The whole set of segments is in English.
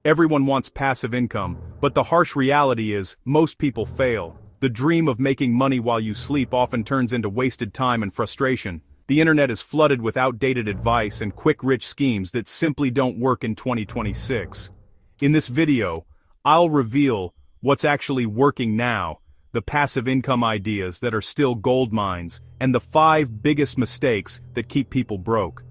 Everyone wants passive income, but the harsh reality is, most people fail. The dream of making money while you sleep often turns into wasted time and frustration. The internet is flooded with outdated advice and quick-rich schemes that simply don't work in 2026. In this video, I'll reveal what's actually working now, the passive income ideas that are still gold mines, and the 5 biggest mistakes that keep people broke.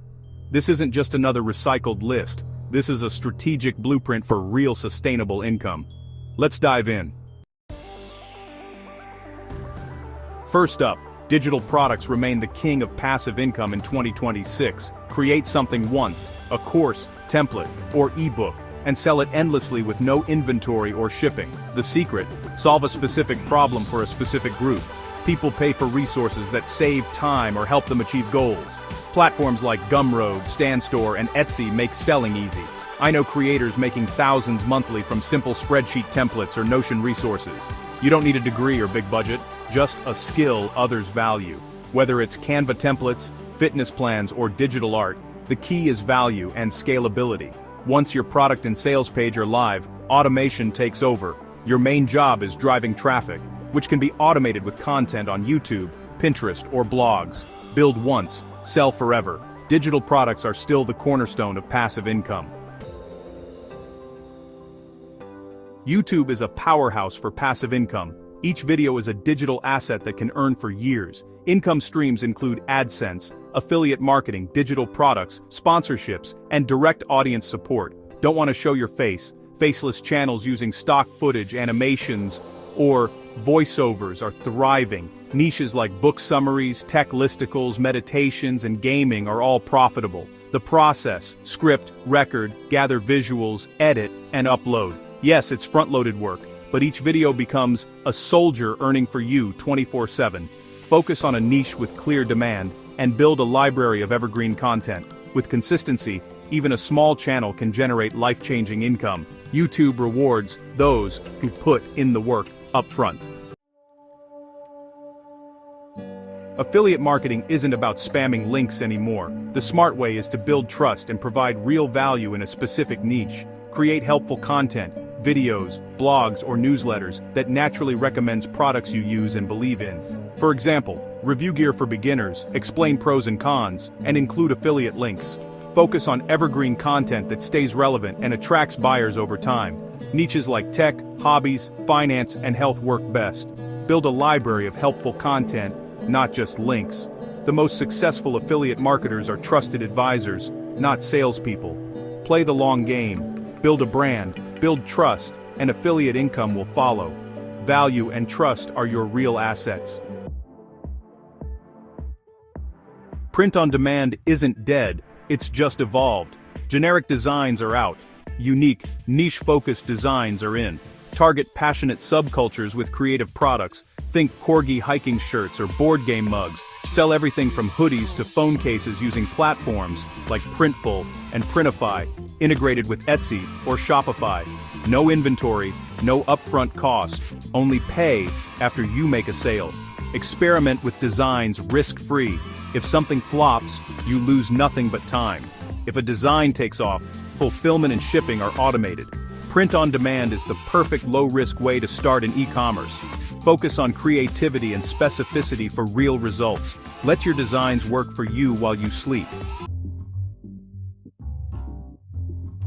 This isn't just another recycled list. This is a strategic blueprint for real sustainable income. Let's dive in. First up, digital products remain the king of passive income in 2026. Create something once, a course, template, or ebook, and sell it endlessly with no inventory or shipping. The secret: solve a specific problem for a specific group. People pay for resources that save time or help them achieve goals. Platforms like Gumroad, StanStore, and Etsy make selling easy. I know creators making thousands monthly from simple spreadsheet templates or Notion resources. You don't need a degree or big budget, just a skill others value. Whether it's Canva templates, fitness plans, or digital art, the key is value and scalability. Once your product and sales page are live, automation takes over. Your main job is driving traffic, which can be automated with content on YouTube, Pinterest, or blogs. Build once, sell forever. Digital products are still the cornerstone of passive income. YouTube is a powerhouse for passive income. Each video is a digital asset that can earn for years. Income streams include AdSense, affiliate marketing, digital products, sponsorships, and direct audience support. Don't want to show your face? Faceless channels using stock footage, animations, or voiceovers are thriving. Niches like book summaries, tech listicles, meditations, and gaming are all profitable. The process: script, record, gather visuals, edit, and upload. Yes, it's front-loaded work, but each video becomes a soldier earning for you 24/7. Focus on a niche with clear demand, and build a library of evergreen content. With consistency, even a small channel can generate life-changing income. YouTube rewards those who put in the work up front. Affiliate marketing isn't about spamming links anymore. The smart way is to build trust and provide real value in a specific niche. Create helpful content, videos, blogs, or newsletters that naturally recommends products you use and believe in. For example, review gear for beginners, explain pros and cons, and include affiliate links. Focus on evergreen content that stays relevant and attracts buyers over time. Niches like tech, hobbies, finance, and health work best. Build a library of helpful content, not just links. The most successful affiliate marketers are trusted advisors, not salespeople. Play the long game. Build a brand, build trust, and affiliate income will follow. Value and trust are your real assets. Print on demand isn't dead, it's just evolved. Generic designs are out. Unique, niche-focused designs are in. Target passionate subcultures with creative products. Think corgi hiking shirts or board game mugs. Sell everything from hoodies to phone cases using platforms like Printful and Printify, integrated with Etsy or Shopify. No inventory, no upfront cost, only pay after you make a sale. Experiment with designs risk-free. If something flops, you lose nothing but time. If a design takes off, fulfillment and shipping are automated. Print on demand is the perfect low-risk way to start in e-commerce. Focus on creativity and specificity for real results. Let your designs work for you while you sleep.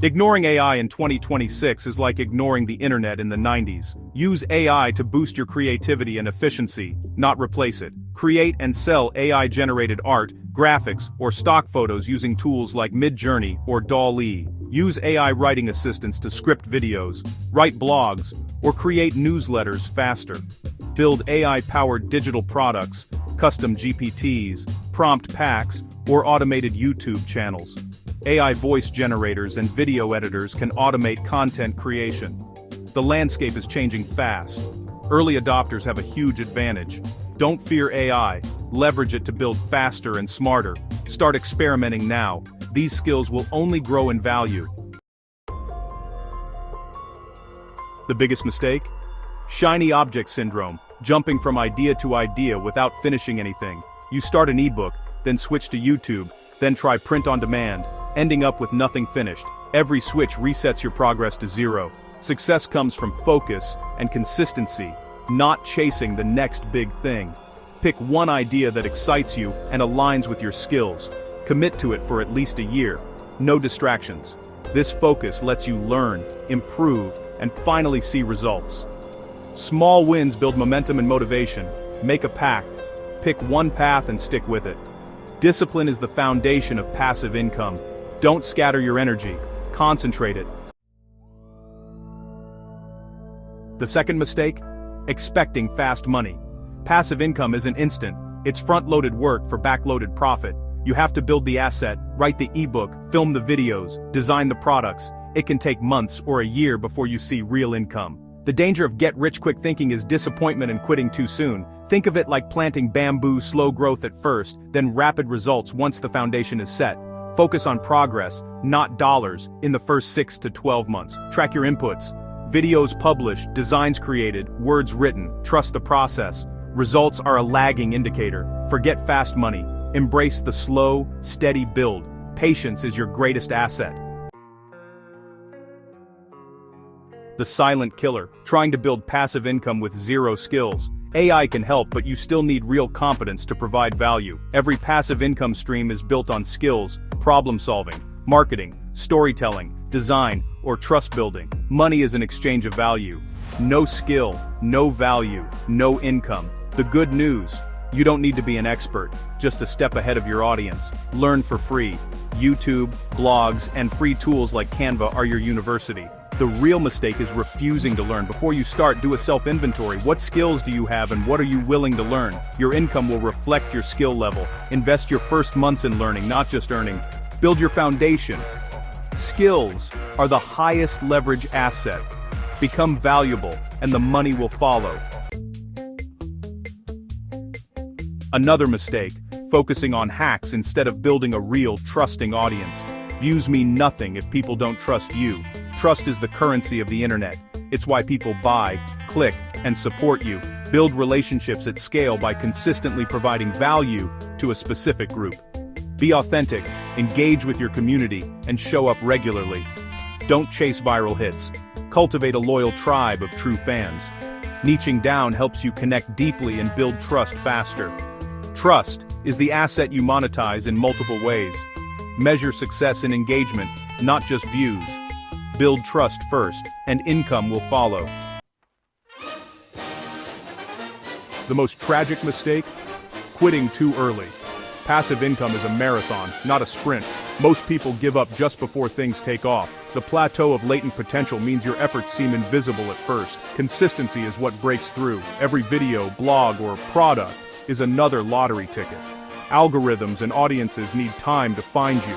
Ignoring AI in 2026 is like ignoring the internet in the 90s. Use AI to boost your creativity and efficiency, not replace it. Create and sell AI-generated art, graphics, or stock photos using tools like Midjourney or DALL-E. Use AI writing assistants to script videos, write blogs, or create newsletters faster. Build AI-powered digital products, custom GPTs, prompt packs, or automated YouTube channels. AI voice generators and video editors can automate content creation. The landscape is changing fast. Early adopters have a huge advantage. Don't fear AI, leverage it to build faster and smarter. Start experimenting now. These skills will only grow in value. The biggest mistake? Shiny object syndrome, jumping from idea to idea without finishing anything. You start an ebook, then switch to YouTube, then try print on demand, ending up with nothing finished. Every switch resets your progress to zero. Success comes from focus and consistency, not chasing the next big thing. Pick one idea that excites you and aligns with your skills. Commit to it for at least a year. No distractions. This focus lets you learn, improve, and finally see results. Small wins build momentum and motivation. Make a pact. Pick one path and stick with it. Discipline is the foundation of passive income. Don't scatter your energy. Concentrate it. The second mistake? Expecting fast money. Passive income isn't instant. It's front-loaded work for back-loaded profit. You have to build the asset, write the ebook, film the videos, design the products. It can take months or a year before you see real income. The danger of get-rich-quick thinking is disappointment and quitting too soon. Think of it like planting bamboo, slow growth at first, then rapid results once the foundation is set. Focus on progress, not dollars, in the first 6 to 12 months. Track your inputs. Videos published, designs created, words written. Trust the process. Results are a lagging indicator. Forget fast money. Embrace the slow, steady build. Patience is your greatest asset. The silent killer, trying to build passive income with zero skills. AI can help, but you still need real competence to provide value. Every passive income stream is built on skills, problem solving, marketing, storytelling, design, or trust building. Money is an exchange of value. No skill, no value, no income. The good news: you don't need to be an expert, just a step ahead of your audience. Learn for free. YouTube, blogs, and free tools like Canva are your university. The real mistake is refusing to learn. Before you start, do a self-inventory. What skills do you have and what are you willing to learn? Your income will reflect your skill level. Invest your first months in learning, not just earning. Build your foundation. Skills are the highest leverage asset. Become valuable, and the money will follow. Another mistake, focusing on hacks instead of building a real, trusting audience. Views mean nothing if people don't trust you. Trust is the currency of the internet. It's why people buy, click, and support you. Build relationships at scale by consistently providing value to a specific group. Be authentic, engage with your community, and show up regularly. Don't chase viral hits. Cultivate a loyal tribe of true fans. Niching down helps you connect deeply and build trust faster. Trust is the asset you monetize in multiple ways. Measure success in engagement, not just views. Build trust first, and income will follow. The most tragic mistake? Quitting too early. Passive income is a marathon, not a sprint. Most people give up just before things take off. The plateau of latent potential means your efforts seem invisible at first. Consistency is what breaks through. Every video, blog, or product is another lottery ticket. Algorithms and audiences need time to find you.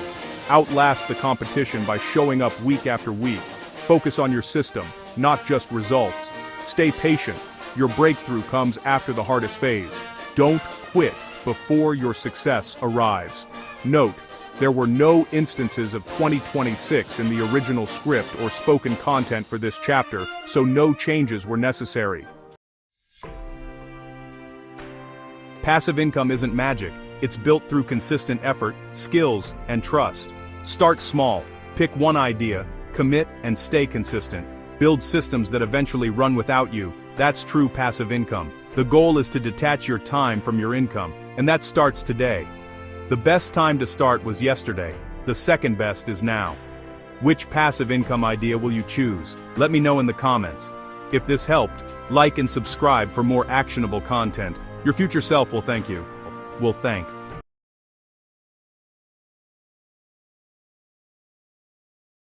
Outlast the competition by showing up week after week. Focus on your system, not just results. Stay patient. Your breakthrough comes after the hardest phase. Don't quit before your success arrives. Note, there were no instances of 2026 in the original script or spoken content for this chapter, so no changes were necessary. Passive income isn't magic. It's built through consistent effort, skills, and trust. Start small, pick one idea, commit, and stay consistent. Build systems that eventually run without you. That's true passive income. The goal is to detach your time from your income, and that starts today. The best time to start was yesterday. The second best is now. Which passive income idea will you choose? Let me know in the comments. If this helped, like and subscribe for more actionable content. Your future self will thank you. Will thank.